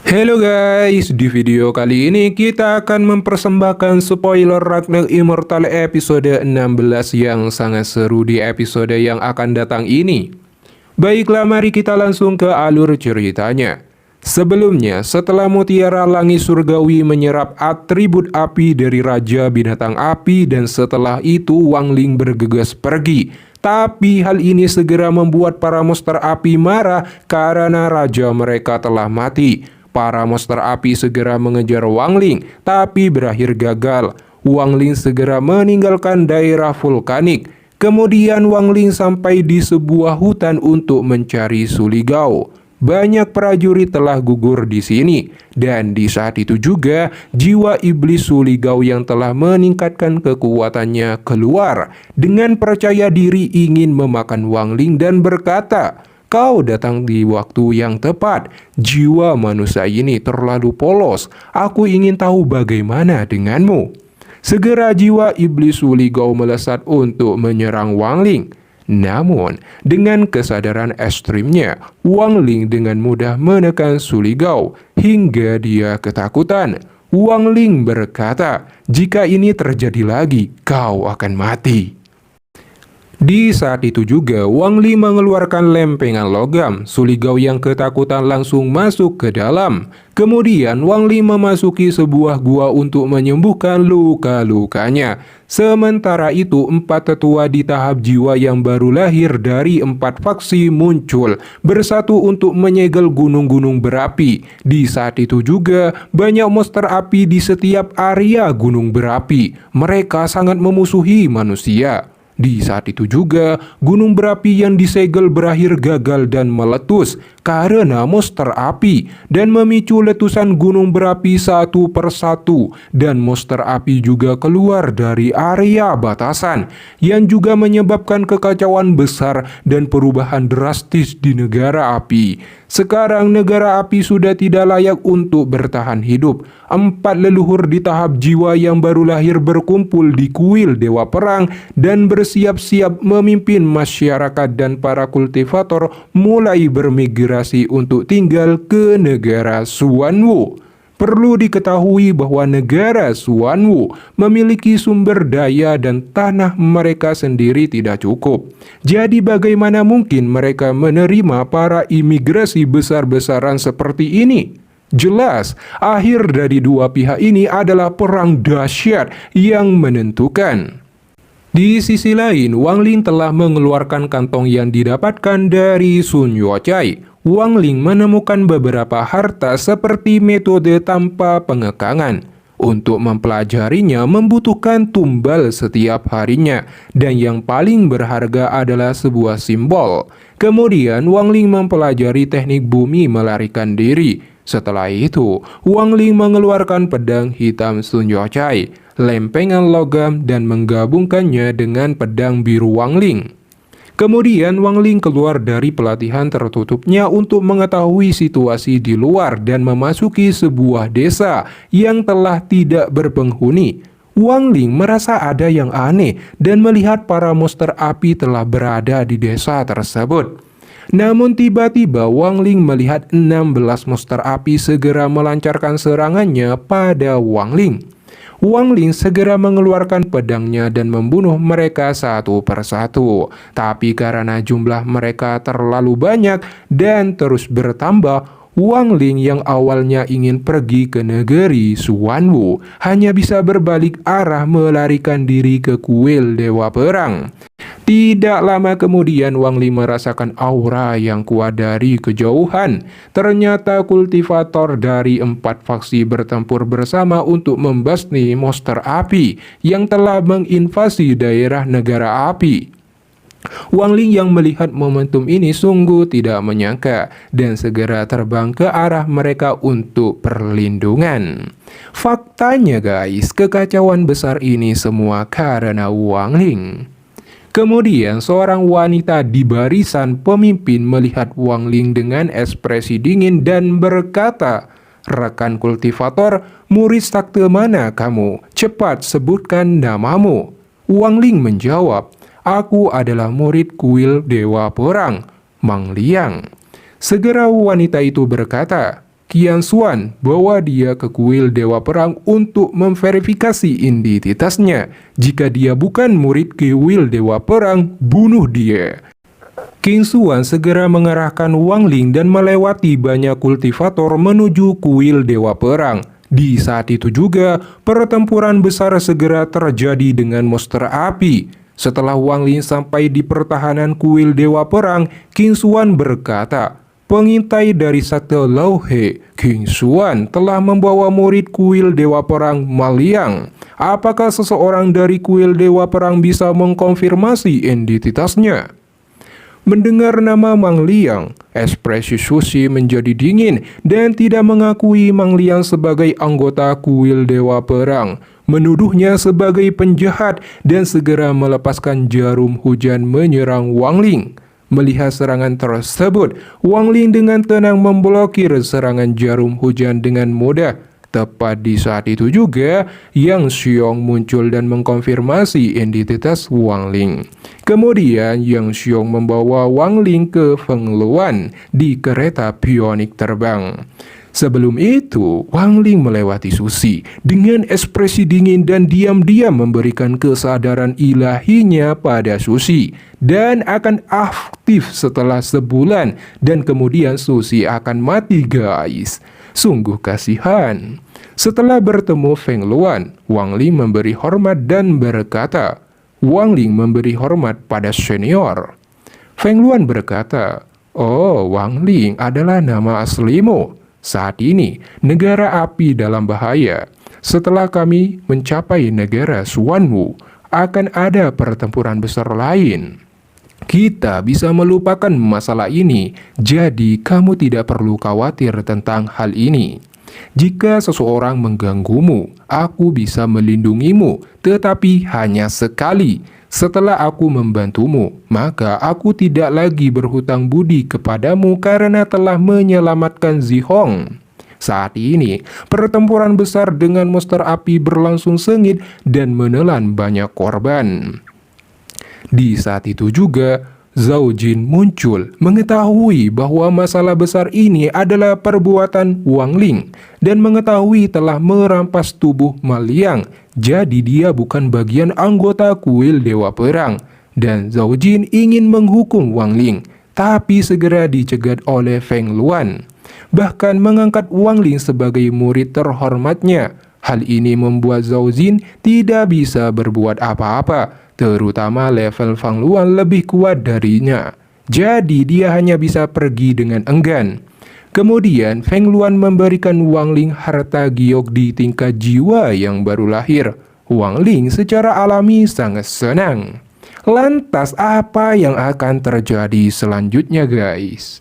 Halo guys, di video kali ini kita akan mempersembahkan spoiler Ragnar Immortal episode 16 yang sangat seru di episode yang akan datang ini. Baiklah, mari kita langsung ke alur ceritanya. Sebelumnya, setelah Mutiara Langit Surgawi menyerap atribut api dari Raja Binatang Api dan setelah itu Wang Ling bergegas pergi. Tapi hal ini segera membuat para monster api marah karena raja mereka telah mati. Para monster api segera mengejar Wang Ling, tapi berakhir gagal. Wang Ling segera meninggalkan daerah vulkanik. Kemudian Wang Ling sampai di sebuah hutan untuk mencari Suligao. Banyak prajurit telah gugur di sini, dan di saat itu juga jiwa iblis Suligao yang telah meningkatkan kekuatannya keluar dengan percaya diri ingin memakan Wang Ling dan berkata, "Kau datang di waktu yang tepat. Jiwa manusia ini terlalu polos. Aku ingin tahu bagaimana denganmu." Segera jiwa iblis Suligao melesat untuk menyerang Wang Ling. Namun, dengan kesadaran ekstrimnya, Wang Ling dengan mudah menekan Suligao hingga dia ketakutan. Wang Ling berkata, "Jika ini terjadi lagi, kau akan mati." Di saat itu juga, Wang Li mengeluarkan lempengan logam. Suligao yang ketakutan langsung masuk ke dalam. Kemudian Wang Li memasuki sebuah gua untuk menyembuhkan luka-lukanya. Sementara itu, 4 tetua di tahap jiwa yang baru lahir dari 4 faksi muncul, bersatu untuk menyegel gunung-gunung berapi. Di saat itu juga, banyak monster api di setiap area gunung berapi. Mereka sangat memusuhi manusia. Di saat itu juga, gunung berapi yang disegel berakhir gagal dan meletus karena monster api dan memicu letusan gunung berapi satu persatu, dan monster api juga keluar dari area batasan yang juga menyebabkan kekacauan besar dan perubahan drastis di negara api. Sekarang negara api sudah tidak layak untuk bertahan hidup. 4 leluhur di tahap jiwa yang baru lahir berkumpul di kuil Dewa Perang dan bersiap-siap memimpin masyarakat, dan para kultivator mulai bermigrasi untuk tinggal ke negara Xuanwu. Perlu diketahui bahwa negara Xuanwu memiliki sumber daya dan tanah mereka sendiri tidak cukup. Jadi bagaimana mungkin mereka menerima para imigrasi besar-besaran seperti ini? Jelas, akhir dari dua pihak ini adalah perang dahsyat yang menentukan. Di sisi lain, Wang Ling telah mengeluarkan kantong yang didapatkan dari Sun Yuochai. Wang Ling menemukan beberapa harta seperti metode tanpa pengekangan. Untuk mempelajarinya membutuhkan tumbal setiap harinya, dan yang paling berharga adalah sebuah simbol. Kemudian Wang Ling mempelajari teknik bumi melarikan diri. Setelah itu, Wang Ling mengeluarkan pedang hitam Sun Yuochai, lempengan logam, dan menggabungkannya dengan pedang biru Wang Ling. Kemudian Wang Ling keluar dari pelatihan tertutupnya untuk mengetahui situasi di luar dan memasuki sebuah desa yang telah tidak berpenghuni. Wang Ling merasa ada yang aneh dan melihat para monster api telah berada di desa tersebut. Namun tiba-tiba Wang Ling melihat 16 monster api segera melancarkan serangannya pada Wang Ling. Wang Ling segera mengeluarkan pedangnya dan membunuh mereka satu persatu. Tapi karena jumlah mereka terlalu banyak dan terus bertambah, Wang Ling yang awalnya ingin pergi ke negeri Xuanwu hanya bisa berbalik arah melarikan diri ke kuil Dewa Perang. Tidak lama kemudian Wang Ling merasakan aura yang kuat dari kejauhan. Ternyata kultivator dari 4 faksi bertempur bersama untuk membasmi monster api yang telah menginvasi daerah negara api. Wang Ling yang melihat momentum ini sungguh tidak menyangka dan segera terbang ke arah mereka untuk perlindungan. Faktanya guys, kekacauan besar ini semua karena Wang Ling. Kemudian seorang wanita di barisan pemimpin melihat Wang Ling dengan ekspresi dingin dan berkata, "Rekan kultivator, murid sakti mana kamu? Cepat sebutkan namamu." Wang Ling menjawab, "Aku adalah murid kuil Dewa Perang, Mang Liang." Segera wanita itu berkata, Qian Xuan bawa dia ke kuil Dewa Perang untuk memverifikasi identitasnya. Jika dia bukan murid kuil Dewa Perang, bunuh dia. King Xuan segera mengerahkan Wang Ling dan melewati banyak kultivator menuju kuil Dewa Perang. Di saat itu juga, pertempuran besar segera terjadi dengan monster api. Setelah Wang Ling sampai di pertahanan kuil Dewa Perang, King Xuan berkata, "Pengintai dari Sakte Lao He, King Xuan telah membawa murid kuil Dewa Perang Maliang. Apakah seseorang dari kuil Dewa Perang bisa mengkonfirmasi identitasnya?" Mendengar nama Mang Liang, ekspresi Susi menjadi dingin dan tidak mengakui Mang Liang sebagai anggota kuil Dewa Perang, menuduhnya sebagai penjahat dan segera melepaskan jarum hujan menyerang Wang Ling. Melihat serangan tersebut, Wang Ling dengan tenang memblokir serangan jarum hujan dengan mudah. Tepat di saat itu juga, Yang Xiong muncul dan mengkonfirmasi identitas Wang Ling. Kemudian Yang Xiong membawa Wang Ling ke Feng Luan di kereta pionik terbang. Sebelum itu, Wang Ling melewati Susi dengan ekspresi dingin dan diam-diam memberikan kesadaran ilahinya pada Susi dan akan aktif setelah sebulan dan kemudian Susi akan mati guys. Sungguh kasihan. Setelah bertemu Feng Luan, Wang Ling memberi hormat dan berkata, Wang Ling memberi hormat pada senior. Feng Luan berkata, "Oh, Wang Ling adalah nama aslimu. Saat ini, negara api dalam bahaya. Setelah kami mencapai negara Xuanwu, akan ada pertempuran besar lain. Kita bisa melupakan masalah ini, jadi kamu tidak perlu khawatir tentang hal ini. Jika seseorang mengganggumu, aku bisa melindungimu, tetapi hanya sekali. Setelah aku membantumu, maka aku tidak lagi berhutang budi kepadamu karena telah menyelamatkan Zihong." Saat ini, pertempuran besar dengan monster api berlangsung sengit dan menelan banyak korban. Di saat itu juga, Zhao Jin muncul mengetahui bahwa masalah besar ini adalah perbuatan Wang Ling dan mengetahui telah merampas tubuh Maliang, jadi dia bukan bagian anggota kuil Dewa Perang. Dan Zhao Jin ingin menghukum Wang Ling, tapi segera dicegat oleh Feng Luan, bahkan mengangkat Wang Ling sebagai murid terhormatnya. Hal ini membuat Zhao Jin tidak bisa berbuat apa-apa, terutama level Feng Luan lebih kuat darinya. Jadi dia hanya bisa pergi dengan enggan. Kemudian Feng Luan memberikan Wang Ling harta giok di tingkat jiwa yang baru lahir. Wang Ling secara alami sangat senang. Lantas apa yang akan terjadi selanjutnya guys?